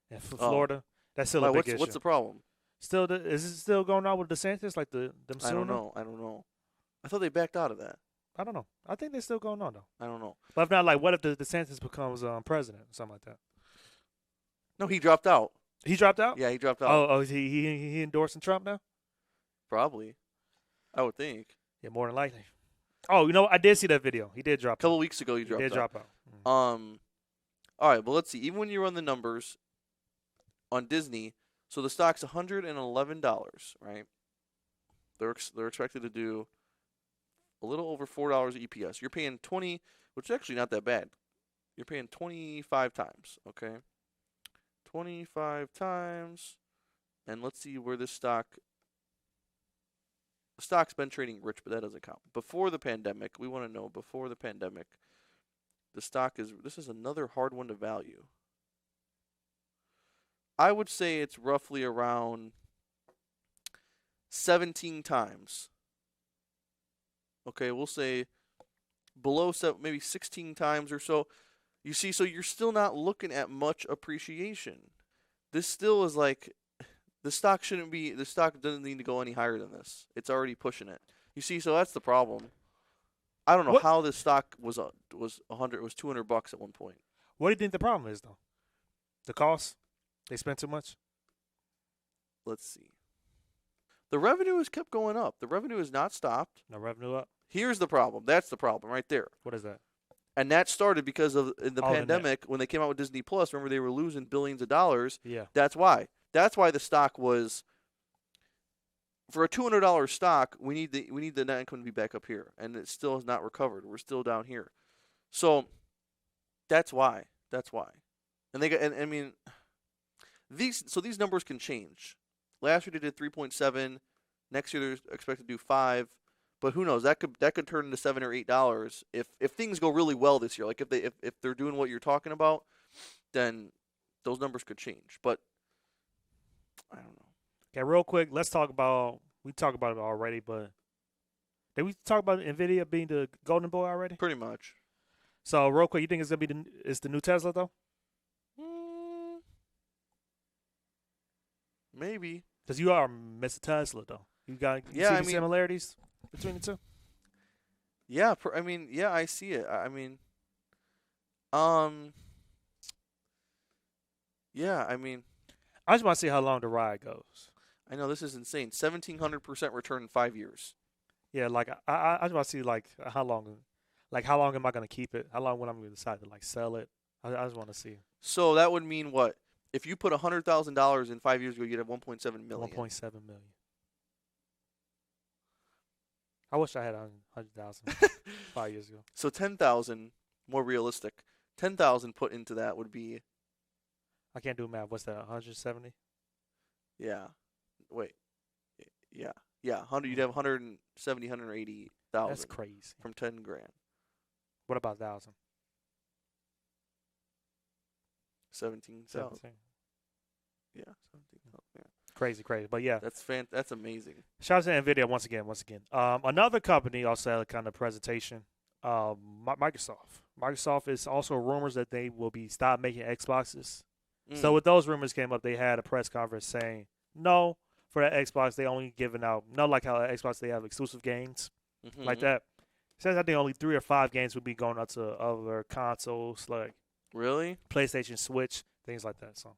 In Florida, that's still a big issue. What's the problem? Is it still going on with DeSantis? Like them I suing don't him? know. I thought they backed out of that. I don't know. I think they're still going on though. I don't know. But if not, like, what if the DeSantis becomes president or something like that? No, he dropped out. He dropped out. Yeah, he dropped out. Oh, is he endorsing Trump now? Probably. I would think. Yeah, more than likely. Oh, I did see that video. He did drop A couple out. weeks ago, he He dropped did out. drop out. All right, but let's see. Even when you run the numbers on Disney, so the stock's $111, right? They're expected to do a little over $4 EPS. You're paying 20, which is actually not that bad. You're paying 25 times, okay? 25 times. And let's see where this stock. The stock's been trading rich, but that doesn't count. Before the pandemic, we want to know before the pandemic, the stock is. This is another hard one to value. I would say it's roughly around 17 times. Okay, we'll say below maybe 16 times or so. You see, so you're still not looking at much appreciation. This still is like, the stock doesn't need to go any higher than this. It's already pushing it. You see, so that's the problem. I don't know how this stock was $200 at one point. What do you think the problem is, though? The cost? They spent too much? Let's see. The revenue has kept going up. The revenue has not stopped. No revenue up? Here's the problem. That's the problem right there. What is that? And that started because of in the pandemic when they came out with Disney Plus. Remember, they were losing billions of dollars. Yeah. That's why. That's why the stock was, for a $200 stock, we need the net income to be back up here, and it still has not recovered. We're still down here. So that's why. And I mean, these numbers can change. Last year they did 3.7. Next year they're expected to do 5. But who knows? That could turn into $7 or $8 if things go really well this year. Like if they're doing what you're talking about, then those numbers could change. But I don't know. Okay, real quick, let's talk about. We talked about it already, but did we talk about Nvidia being the golden boy already? Pretty much. So real quick, you think it's gonna be the new Tesla though? Maybe. Because you are Mr. Tesla though. You see the similarities between the two? Yeah, I mean, yeah, I see it. I mean, yeah, I mean, I just want to see how long the ride goes. I know this is insane. 1,700% return in 5 years. Yeah, like I just want to see like how long am I gonna keep it? How long when I'm gonna decide to like sell it? I just want to see. So that would mean what? If you put $100,000 in 5 years ago, you'd have 1.7 million. 1.7 million. I wish I had 100,000 5 years ago. So 10,000, more realistic. 10,000 put into that would be. I can't do math. What's that? 170? Yeah. Wait. Yeah. Yeah. 100. You'd have 170, 180,000. That's crazy. From 10 grand. What about 1,000? 17,000. Yeah. 17,000. Yeah. Crazy. But yeah. That's amazing. Shout out to Nvidia once again. Another company also had a kind of presentation. Microsoft. Microsoft is also rumors that they will be stop making Xboxes. So with those rumors came up, they had a press conference saying no for that Xbox. They only giving out like how Xbox they have exclusive games like that. It says I think only 3 or 5 games would be going out to other consoles like really PlayStation, Switch, things like that. So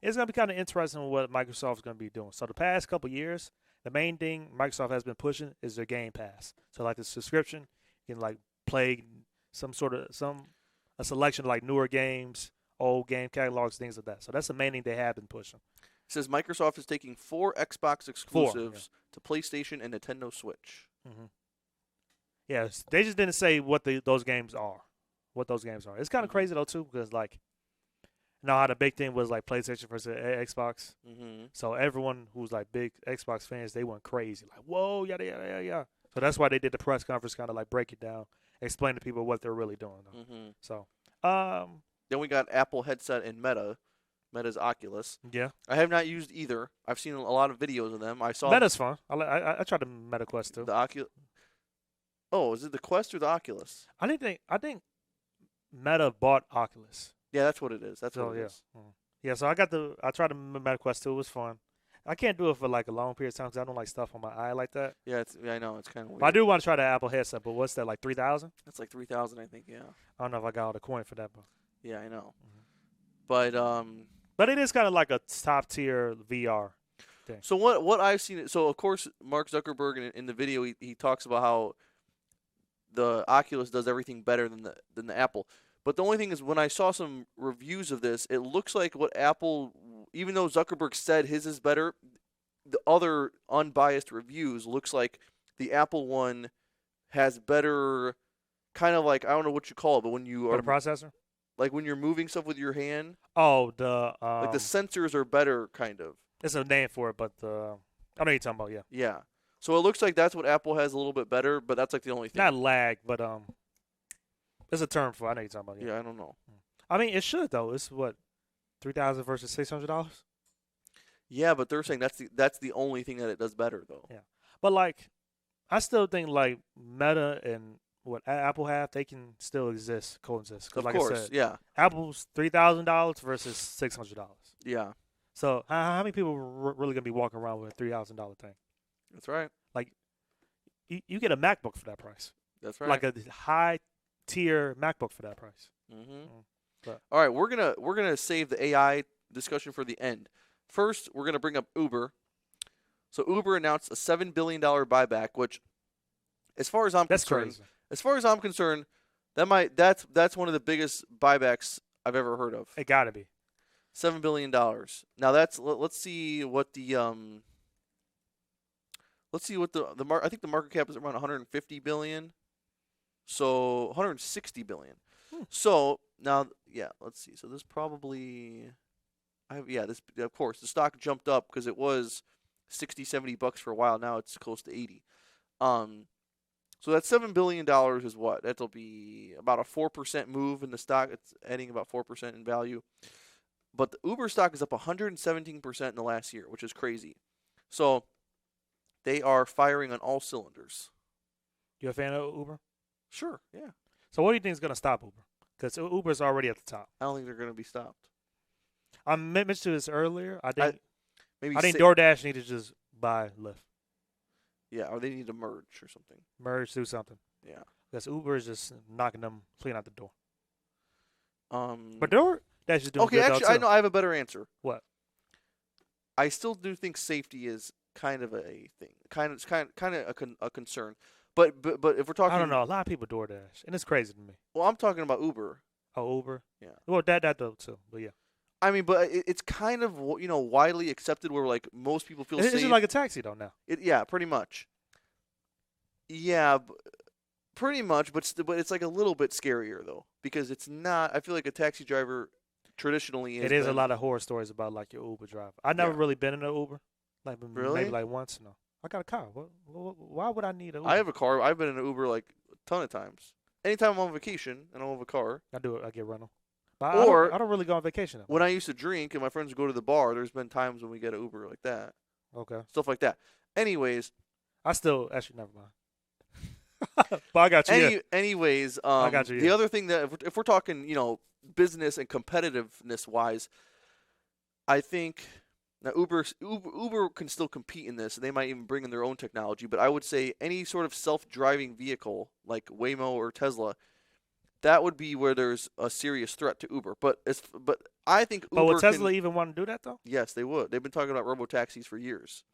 it's gonna be kind of interesting what Microsoft's gonna be doing. So the past couple years, the main thing Microsoft has been pushing is their Game Pass. So like the subscription, you can like play a selection of like newer games, old game catalogs, things like that. So that's the main thing they have been pushing. It says Microsoft is taking 4 Xbox exclusives to PlayStation and Nintendo Switch. Mm-hmm. Yes, they just didn't say what those games are. It's kind of crazy though too, because like, how the big thing was like PlayStation versus Xbox. Mm-hmm. So everyone who's like big Xbox fans, they went crazy, like whoa, yada yada yada yada. So that's why they did the press conference, kind of like break it down, explain to people what they're really doing. Mm-hmm. So, then we got Apple headset and Meta's Oculus. Yeah, I have not used either. I've seen a lot of videos of them. I saw Meta's fun. I tried the Meta Quest too. The Oculus. Oh, is it the Quest or the Oculus? I think Meta bought Oculus. Yeah, that's what it is. That's what it is. Yeah, so I tried the Meta Quest 2. It was fun. I can't do it for like a long period of time because I don't like stuff on my eye like that. Yeah, I know. It's kind of weird. But I do want to try the Apple headset, but what's that, like 3,000? That's like 3,000, I think, yeah. I don't know if I got all the coin for that. Yeah, I know. Mm-hmm. But it is kind of like a top-tier VR thing. So what I've seen, so of course Mark Zuckerberg in the video, he talks about how the Oculus does everything better than the Apple. But the only thing is, when I saw some reviews of this, it looks like what Apple, even though Zuckerberg said his is better, the other unbiased reviews looks like the Apple one has better, kind of like, I don't know what you call it, but when you are the processor? Like when you're moving stuff with your hand, Oh, the like the sensors are better, kind of. there's a name for it, but I know what you're talking about. Yeah, Yeah. So it looks like that's what Apple has a little bit better, but that's like the only thing. not lag, but there's a term for it. I know what you're talking about. Yeah. Yeah, I don't know. I mean, it should though. It's what, 3,000 versus $600. Yeah, but they're saying that's the only thing that it does better though. Yeah, but like, I still think like Meta and what Apple have, they can still coexist. 'Cause Of like course, I said, yeah, Apple's $3,000 versus $600. yeah, So how many people are really gonna be walking around with a $3,000 thing? that's right, Like, you get a MacBook for that price, that's right. like a high tier MacBook for that price. But All right, we're gonna save the AI discussion for the end. First, we're gonna bring up Uber. So Uber announced a $7 billion buyback, which, as far as I'm that's concerned, crazy. that's one of the biggest buybacks I've ever heard of. It gotta be. $7 billion. Now let's see what the I think the market cap is around 150 billion. So 160 billion. So now, yeah, let's see. So this probably, this, of course, the stock jumped up because it was 60, $70 for a while. Now it's close to 80. So that $7 billion is what? That'll be about a 4% move in the stock. It's adding about 4% in value. But the Uber stock is up 117% in the last year, which is crazy. So they are firing on all cylinders. You a fan of Uber? Sure, yeah. So what do you think is gonna stop Uber? Because Uber's already at the top. I don't think they're going to be stopped. I mentioned this earlier. I think Maybe DoorDash need to just buy Lyft, yeah, or they need to merge or something. merge, do something. Yeah. Because Uber is just knocking them clean out the door. Um. But DoorDash is doing Okay, good actually, though, I too. know I have a better answer. What? I still do think safety is kind of a thing, kind of a concern. But if we're talking, I don't know. A lot of people DoorDash, and it's crazy to me. Well, I'm talking about Uber. Oh, Uber. Yeah. Well, that though too. But yeah, I mean, but it's kind of widely accepted where like most people feel it's safe. just like a taxi though now. Yeah, pretty much. Yeah, pretty much. But it's like a little bit scarier though because it's not. I feel like a taxi driver traditionally It is a lot of horror stories about like your Uber driver. I've never Yeah. really been in an Uber, like Really? maybe like once. No, I got a car. Why would I need an Uber? I have a car. I've been in an Uber like a ton of times. Anytime I'm on vacation and I don't have a car. I do it. I get rental. But Or- I don't really go on vacation. That When I used to drink and my friends would go to the bar, there's been times when we get an Uber like that. much. Okay. Stuff like that. Anyways, I still actually never mind. But I got you. Yeah. anyways, I got you, the yeah. other thing that if we're talking, business and competitiveness wise, I think now Uber can still compete in this, and they might even bring in their own technology. But I would say any sort of self-driving vehicle like Waymo or Tesla, that would be where there's a serious threat to Uber. But I think Uber But would Tesla can, even want to do that though? yes, they would. They've been talking about robo-taxis for years.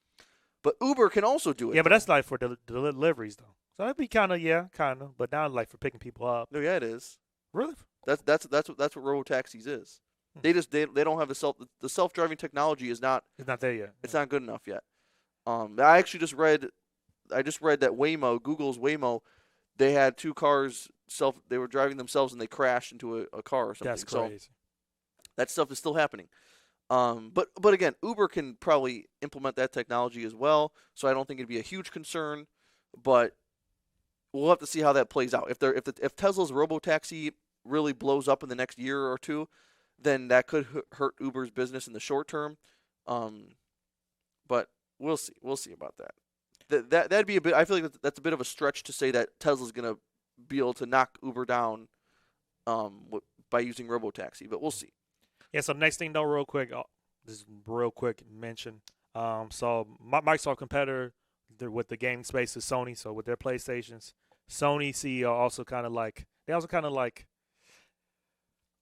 But Uber can also do it. Yeah, but though. that's like for deliveries though. So that'd be kind of. But now like for picking people up. No, yeah, it is. Really? That's what robo-taxis is. They don't have the self-driving technology is not It's not there yet. it's not good enough yet. I actually just read that Waymo, Google's Waymo, they had two cars they were driving themselves and they crashed into a car or something. That's So crazy. that stuff is still happening. But again, Uber can probably implement that technology as well, so I don't think it'd be a huge concern. But we'll have to see how that plays out. If Tesla's robotaxi really blows up in the next year or two, then that could hurt Uber's business in the short term. But we'll see. We'll see about that. That'd be a bit. I feel like that's a bit of a stretch to say that Tesla's gonna be able to knock Uber down, by using robotaxi. But we'll see. Yeah. So next thing though, real quick, this is real quick mention. So Microsoft competitor with the gaming space is Sony. So with their PlayStations, Sony CEO also kind of like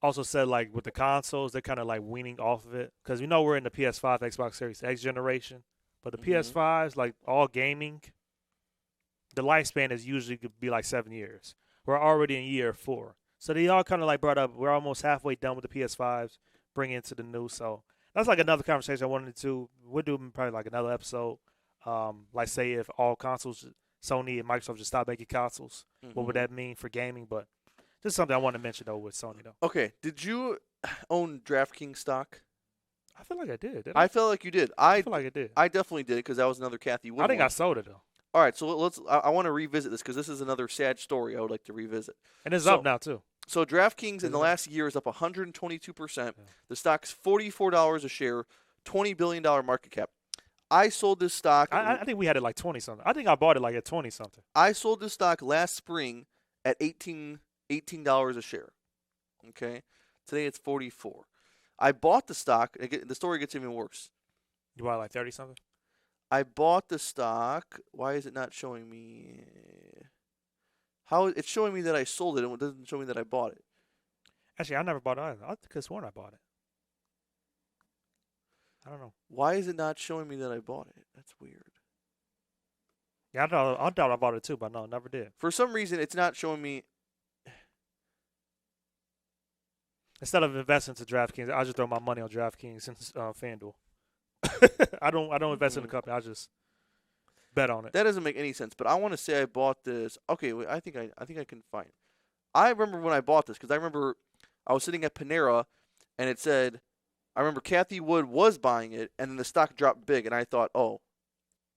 also said like with the consoles they're kind of like weaning off of it because we're in the PS5, Xbox Series X generation, but the PS5s like all gaming, the lifespan is usually could be like 7 years. We're already in year 4, so they all kind of like brought up we're almost halfway done with the PS5s, bring it to the new. So that's like another conversation I wanted to. We'll do probably like another episode. Like say if all consoles, Sony and Microsoft just stop making consoles, what would that mean for gaming? But Just something I want to mention though with Sony though. Okay, did you own DraftKings stock? I feel like I did. Didn't I felt like you did. I feel like I did. I definitely did because that was another Kathy Wood I think one. I sold it though, All right, so let's. I want to revisit this because this is another sad story I would like to revisit. and it's So- up now too. So DraftKings in Isn't the it? last year is up 122%. Yeah. The stock's $44 a share, $20 billion market cap. I sold this stock. I think we had it like 20 something. I think I bought it like at 20 something. I sold this stock last spring at $18 a share. Okay, today it's 44. I bought the stock. The story gets even worse. You bought it like 30 something. I bought the stock. Why is it not showing me? How it's showing me that I sold it, and it doesn't show me that I bought it. Actually, I never bought it either. I could have sworn I bought it. I don't know. Why is it not showing me that I bought it? That's weird. Yeah, I thought I bought it too, but no, never did. For some reason, it's not showing me. Instead of investing to DraftKings, I just throw my money on DraftKings and FanDuel. I don't invest in the company. I just bet on it. That doesn't make any sense. But I want to say I bought this. Okay, wait, I think I can find. I remember when I bought this because I remember I was sitting at Panera, and it said, I remember Kathy Wood was buying it, and then the stock dropped big, and I thought, oh,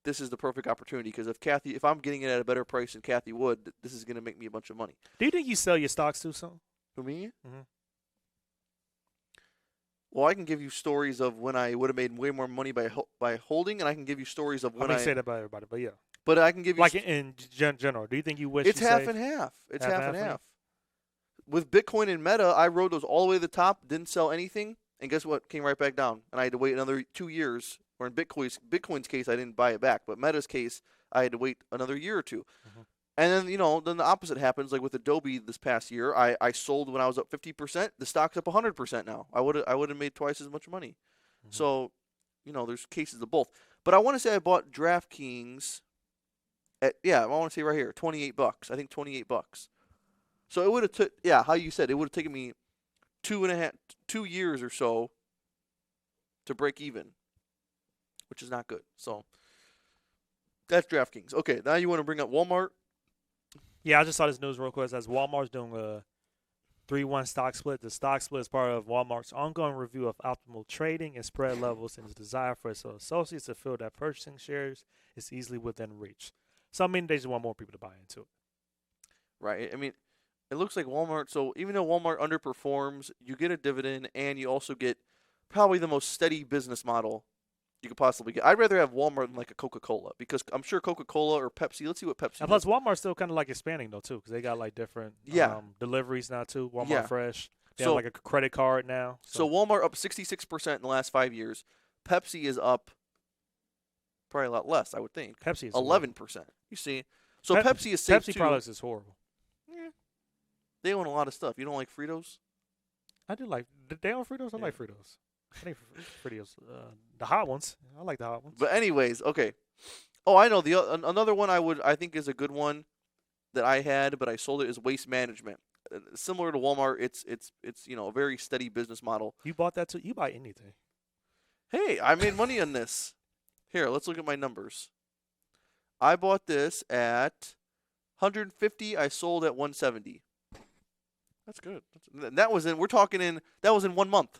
this is the perfect opportunity because if I'm getting it at a better price than Kathy Wood, this is going to make me a bunch of money. Do you think you sell your stocks too soon? For me? Mhm. Well, I can give you stories of when I would have made way more money by holding, and I can give you stories of I when mean, say that about everybody, but yeah. But I can give you Like in general, do you think you wish it's you half saved? and half. It's Half half and and half? half. With Bitcoin and Meta, I rode those all the way to the top, didn't sell anything, and guess what? Came right back down, and I had to wait another 2 years. Or in Bitcoin's case, I didn't buy it back, but Meta's case, I had to wait another year or two. Mhm. And then then the opposite happens. Like with Adobe this past year, I sold when I was up 50%. The stock's up 100% now. I would have made twice as much money. Mhm. So, there's cases of both. But I want to say I bought DraftKings I want to say right here, $28. I think $28. So it would have took how you said it would have taken me 2 years or so to break even, which is not good. So that's DraftKings. Okay, now you want to bring up Walmart? Yeah, I just saw this news real quick. It says Walmart's doing a 3-1 stock split. The stock split is part of Walmart's ongoing review of optimal trading and spread levels and its desire for its associates to feel that purchasing shares is easily within reach. So, I mean, they just want more people to buy into it. Right. I mean, it looks like Walmart. So even though Walmart underperforms, you get a dividend and you also get probably the most steady business model you could possibly get. I'd rather have Walmart than like a Coca-Cola because I'm sure Coca-Cola or Pepsi. Let's see what Pepsi. And plus, Walmart's still kind of like expanding though too, because they got like different deliveries now too. Walmart Yeah. Fresh. They So- have like a credit card now. So Walmart up 66% in the last 5 years. Pepsi is up probably a lot less, I would think. Pepsi is 11%. You see, so Pep- Pepsi is safe Pepsi too. products is horrible. They own a lot of stuff. You don't like Fritos? I do like. They own Fritos. I like Fritos. I think Fritos. The hot ones. I like the hot ones. But anyways, okay. Oh, I know another one I think is a good one that I had, but I sold it is Waste Management. Similar to Walmart, it's a very steady business model. You bought that too. You buy anything. Hey, I made money on this. Here, let's look at my numbers. I bought this at 150. I sold at 170. That's good. That was in 1 month.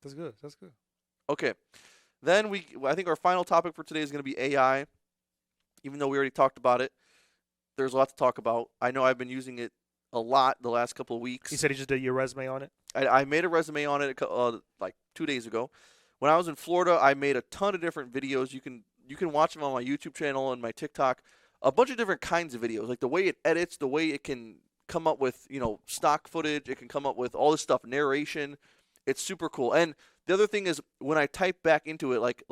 That's good. That's good. Okay. Then I think our final topic for today is going to be AI. Even though we already talked about it, there's a lot to talk about. I know I've been using it a lot the last couple of weeks. You said you just did your resume on it? I made a resume on it like 2 days ago. When I was in Florida, I made a ton of different videos. You can watch them on my YouTube channel and my TikTok. A bunch of different kinds of videos, like the way it edits, the way it can come up with stock footage. It can come up with all this stuff, narration. It's super cool. And the other thing is when I type back into it,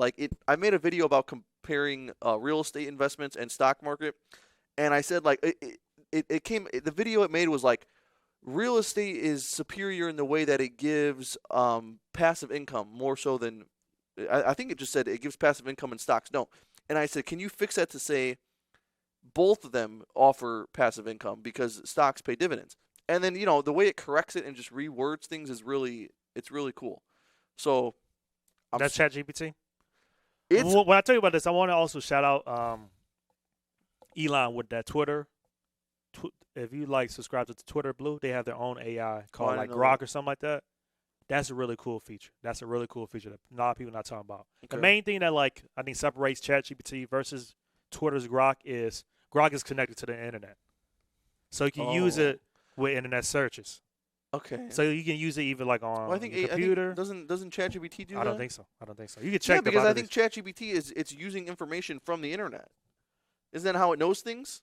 I made a video about comparing real estate investments and stock market, and I said the video it made was like real estate is superior in the way that it gives passive income more so than I think it just said it gives passive income in stocks. No, and I said, can you fix that to say both of them offer passive income because stocks pay dividends? And then the way it corrects it and just rewords things is really cool. So That's ChatGPT? It's When I tell you about this, I want to also shout out Elon with that Twitter if you like subscribe to Twitter Blue, they have their own AI called I like didn't know Grok or something like that. That's a really cool feature. That's a really cool feature that a lot of people not talking about. The Okay. main thing that like I think separates ChatGPT versus Twitter's Grok is connected to the internet, so you can use Oh. it with internet searches. Okay. So you can use it even like on Well, I think your computer. doesn't ChatGPT do that? I don't think so. I don't think so. You can Yeah, check the because I bottom. think ChatGPT it's using information from the internet. Isn't that how it knows things?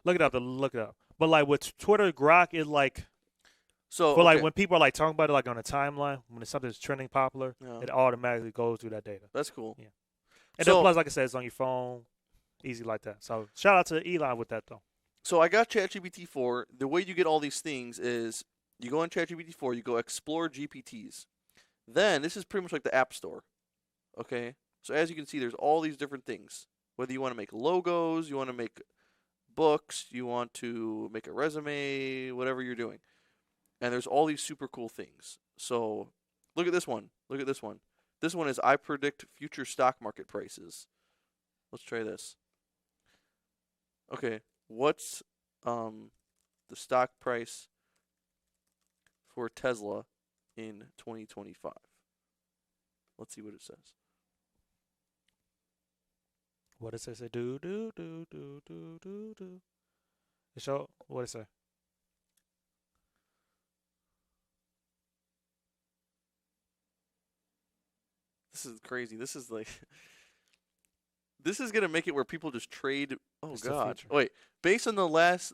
Look it up. Look it up. But like with Twitter, Grok is like So for like okay. when people are like talking about it like on a timeline when something's trending popular, Yeah. it automatically goes through that data. That's cool. Yeah. And So- then plus, like I said, it's on your phone, easy like that. So shout out to Elon with that though. So I got ChatGPT 4. The way you get all these things is you go on ChatGPT 4, you go explore GPTs. Then this is pretty much like the App Store. Okay? So as you can see, there's all these different things. Whether you want to make logos, you want to make books, you want to make a resume, whatever you're doing. And there's all these super cool things. So look at this one. Look at this one. This one is I predict future stock market prices. Let's try this. Okay, what's the stock price for Tesla in 2025? Let's see what it says. What does it say? Do. It show what it say? This is crazy. This is like this is gonna make it where people just trade. Oh It's the God! future. Wait, based on the last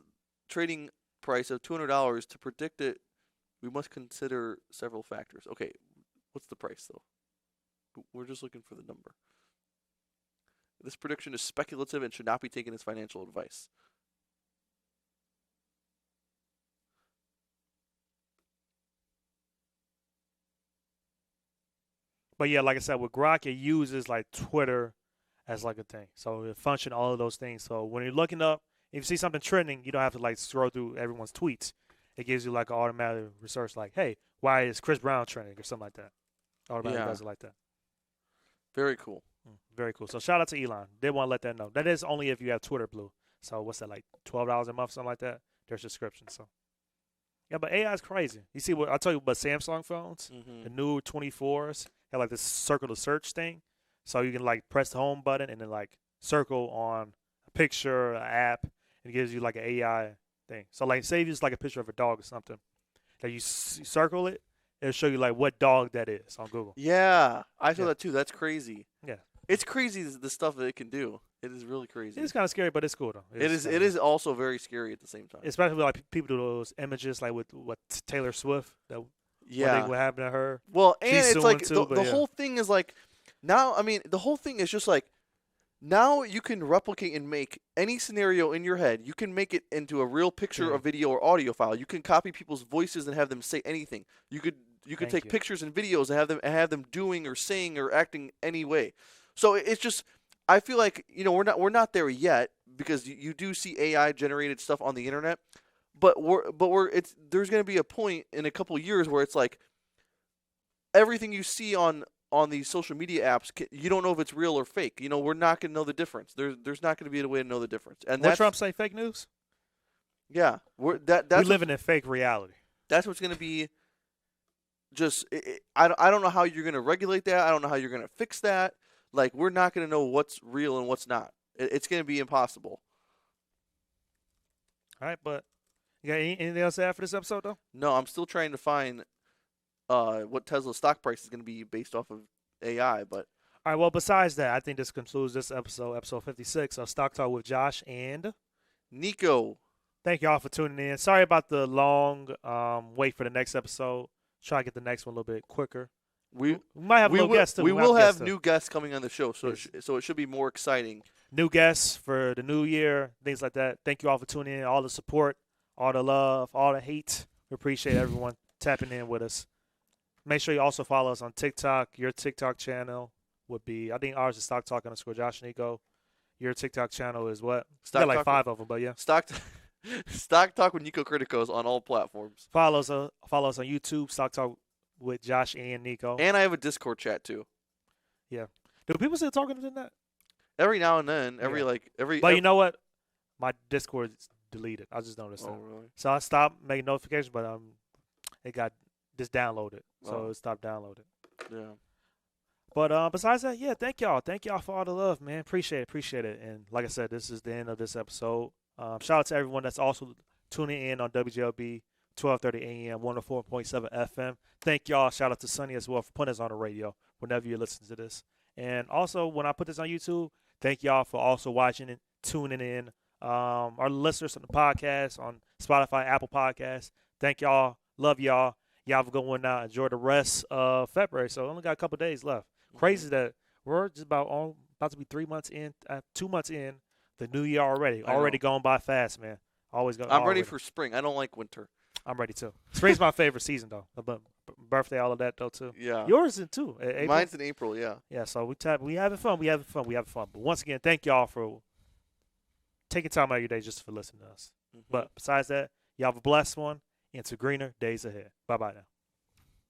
trading price of $200 to predict it, we must consider several factors. Okay, what's the price though? We're just looking for the number. This prediction is speculative and should not be taken as financial advice. But yeah, like I said, with Grok, it uses like Twitter as like a thing. So it function all of those things. So when you're looking up, if you see something trending, you don't have to like scroll through everyone's tweets. It gives you like an automatic research, like, hey, why is Chris Brown trending or something like that. Automatically Yeah. does it like that. Very cool. Very cool. So shout out to Elon. Did want to let that know. That is only if you have Twitter Blue. So what's that, like $12 a month, something like that? There's subscription. So yeah, but AI is crazy. You see what I tell you about Samsung phones, the new 24s have like this circle to search thing. So you can like press the home button and then like circle on a picture, an app, and it gives you like an AI thing. So like say if it's like a picture of a dog or something, that you circle it, it'll show you like what dog that is on Google. Yeah, I saw Yeah. that too. That's crazy. Yeah. It's crazy the stuff that it can do. It is really crazy. It's kind of scary, but it's cool though. It is also very scary at the same time. Especially like people do those images like with what Taylor Swift that Yeah. what happened to her. Well, and She's it's suing like too, the but yeah. whole thing is like now. I mean, the whole thing is just like now you can replicate and make any scenario in your head. You can make it into a real picture, Yeah. a video, or audio file. You can copy people's voices and have them say anything. You could Thank take you. pictures and videos and have them doing or saying or acting any way. So it's just I feel like we're not there yet because you do see AI generated stuff on the internet, but there's going to be a point in a couple years where it's like everything you see on these social media apps, you don't know if it's real or fake. We're not going to know the difference. There's not going to be a way to know the difference. And What that's Trump say? Fake news. yeah, We that's living in fake reality. that's what's going to be. Just I don't know how you're going to regulate that. I don't know how you're going to fix that. Like we're not going to know what's real and what's not. It's going to be impossible. All right, but you got anything else to add for this episode though? No, I'm still trying to find what Tesla's stock price is going to be based off of AI, but All right. Well, besides that, I think this concludes this episode 56 of Stock Talk with Josh and. Nico. Thank y'all for tuning in. Sorry about the long wait for the next episode. Try to get the next one a little bit quicker. We might have a little guest too. We will have guests, too. new guests coming on the show, so Yes. so it should be more exciting. New guests for the new year, things like that. Thank you all for tuning in, all the support, all the love, all the hate. We appreciate everyone tapping in with us. Make sure you also follow us on TikTok. Your TikTok channel would be, I think ours is Stock Talk _ Josh Nico. Your TikTok channel is what? Stock Got like Talk- 5 of them, but yeah. Stock Talk with Nico Criticos on all platforms, Follow us on YouTube, Stock Talk with Josh and Nico. and I have a Discord chat too. Do people still talking to that? Every now and then, every Yeah. every. But you know what? My Discord deleted. I just noticed Oh, that. really? So I stopped making notifications, but it got just downloaded, so Oh. it stopped downloading. Yeah. But besides that, yeah, thank y'all for all the love, man. Appreciate it. And like I said, this is the end of this episode. Shout out to everyone that's also tuning in on WJLB 12:30 a.m. 104.7 FM. Thank y'all. Shout out to Sonny as well for putting us on the radio whenever you listen to this. And also, when I put this on YouTube, thank y'all for also watching and tuning in. Our listeners on the podcast, on Spotify, Apple Podcasts, thank y'all. Love y'all. Y'all have a good one now. Enjoy the rest of February. So only got a couple days left. Crazy that we're just about to be 3 months in, 2 months in the new year already. Already going by fast, man. I'm ready for spring. I don't like winter. I'm ready too. Spring's my favorite season though. Birthday, all of that though too. Yeah. Yours in too. April? Mine's in April. Yeah. Yeah. So we having fun. But once again, thank y'all for taking time out of your day just for listening to us. Mhm. But besides that, y'all have a blessed one. And to greener days ahead. Bye bye now.